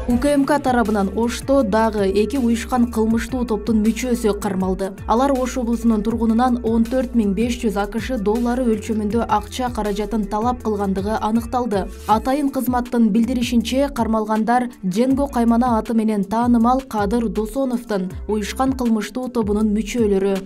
УКМК тарабынан Ошто дагы 2 уюшкан кылмыштуу топтун мүчөсү кармалды. Алар Ош облусунун тургунунан 14.500 АКШ доллары өлчөмүндө акча каражатын талап кылгандыгы аныкталды. Атайын кызматтын билдиришинче, кармалгандар Дженго Каймана аты менен таанымал Кадыр Досоновдун уюшкан кылмыштуу тобунун мүчөлөрү.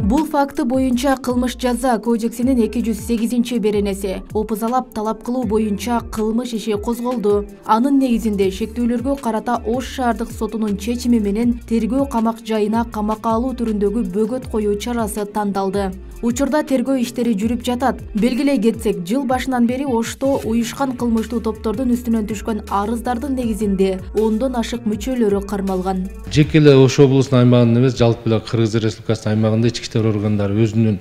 Бул факты боюнча кылмыш жаза кодексинин 208-беренеси опузалап талап кылуу боюнча кылмыш иши козголду. Анын негизинде шектүүлөргө карата Ош шаардык сотунун чечими менен тергөө камак жайына камакка алуу түрүндөгү бөгөт коюу чарасы тандалды. Учурда тергөө иштери жүрүп жатат. Белгилей кетсек, жыл башынан бери Ошто уюшкан кылмыштуу топтордун үстүнөн түшкөн арыздардын негизинде 10дон ашык мүчөлөрү кармалган. Жеке эле Ош облусунун аймагында эмес, жалпы эле Кыргыз Республикасынын аймагында ички иштер органдары өзүнүн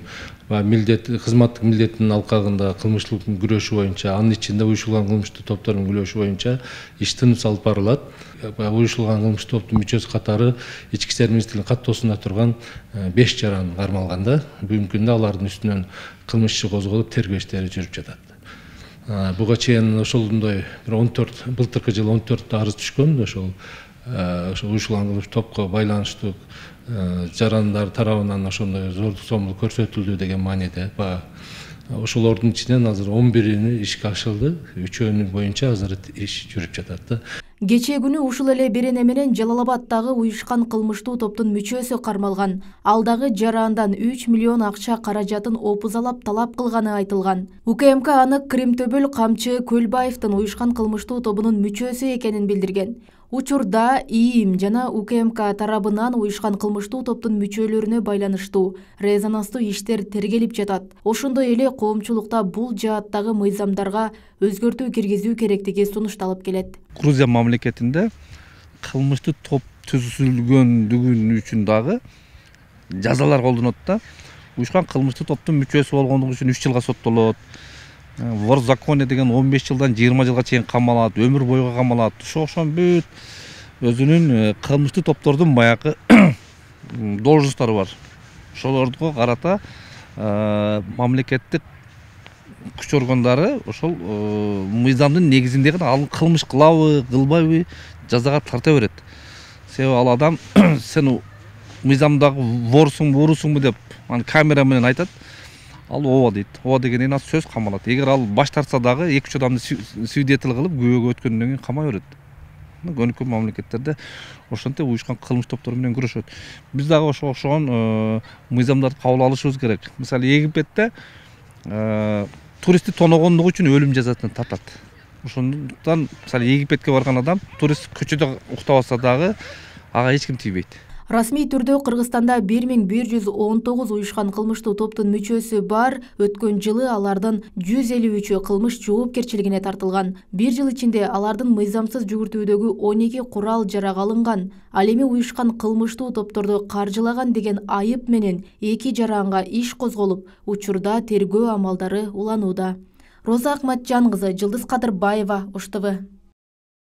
кызматтык милдетинин алкагында кылмыштуулуктун күрөшү боюнча, анын ичинде уюшулган кылмыштуу топтордун күрөшү боюнча иш тыныс алып барылат. Уюшулган кылмыштуу топтун мүчөсү катары ички иштер министрлигинин каттоосунда турган 5 жаран кармалган да. Бүгүнкү күндө алардын үстүнөн кылмыш иши козголуп, тергөө иштери жүрүп жатат. Буга чейин ошондой былтыркы жылы 14 арыз түшкөн. Ошол уюшулган кылмыштуу топко байланыштуу жарандар тарабынан ошондой зордук зомбулук көрсөтүлдү деген мааниде. Ошолордун ичинен азыр 11-ини ишке ашылды. 3-өө боюнча азыр иш жүрүп жатат. Кечээ күнү ушул эле берене менен Жалал Абадтагы уюшкан кылмыштуу топтун мүчөсү кармалган. Ал дагы жарандан 3 миллион акча каражатын опузалап талап кылганы айтылган. УКМК аны Кремtöбөл Камчы Көлбаевдин уюшкан кылмыштуу тобунун мүчөсү экенин билдирген. Учурда ИИМ жана УКМК тарабынан уюшкан кылмыштуу топтун мүчөлөрүнө байланыштуу резонанстуу иштер тергелип жатат. Ошондой эле коомчулукта бул жааттагы мыйзамдарга өзгөртүү киргизүү керектиги сунушталып келет. Грузия мамлекетинде кылмыштуу топ түзүлгөндүгү үчүн дагы жазалар колдонот да. Уюшкан кылмыштуу топтун мүчөсү болгондугу үчүн 3 жылга соттолот. Вор законе деген 15 жылдан 20 жылга чейин камалат, өмүр бойго камалат. Ошон бүт өзүнүн кылмыштуу топтордун баягы должносттору бар. Ошолорго карата мамлекеттик күч органдары ошол мыйзамдын негизинде гана ал кылмыш кылабы, кылбайбы жазага тарта берет. Себеби ал адам сен мыйзамдагы ворсуңбу, урусуңбу деп камера менен айтат. Ал ооба дейт. Ооба дегенден кийин сөз камалат. Эгер ал баш тартса дагы 2-3 адамды свидетель кылып күбөгө өткөндөн кийин камай берет. Өнүккөн мамлекеттерде ошентип уюшкан кылмыш топтору менен күрөшөт. Биз дагы ошон мыйзамдарды кабыл алышыбыз керек. Мисалы Египетте туристти тоногондугу үчүн өлүм жазасына тартат. Ошондуктан мисалы Египетке барган адам турист көчөдө уктап алса дагы ага эч ким тийбейт. Расмий түрдө Кыргызстанда 1119 уюшкан кылмыштуу топтун мүчөсү бар. Өткөн жылы алардын 153-ü кылмыш жоопкерчилигине тартылган. Bir жыл ичинде алардын мыйзамсыз жүгүртүүдөгү 12 курал жарак алынган. Ал эми уюшкан кылмыштуу топторду каржылаган деген айып менен 2 жаранга иш козголуп, учурда тергөө амалдары уланууда. Роза Акматжан кызы, Жылдыз Кадырбаева, Ош ТВ.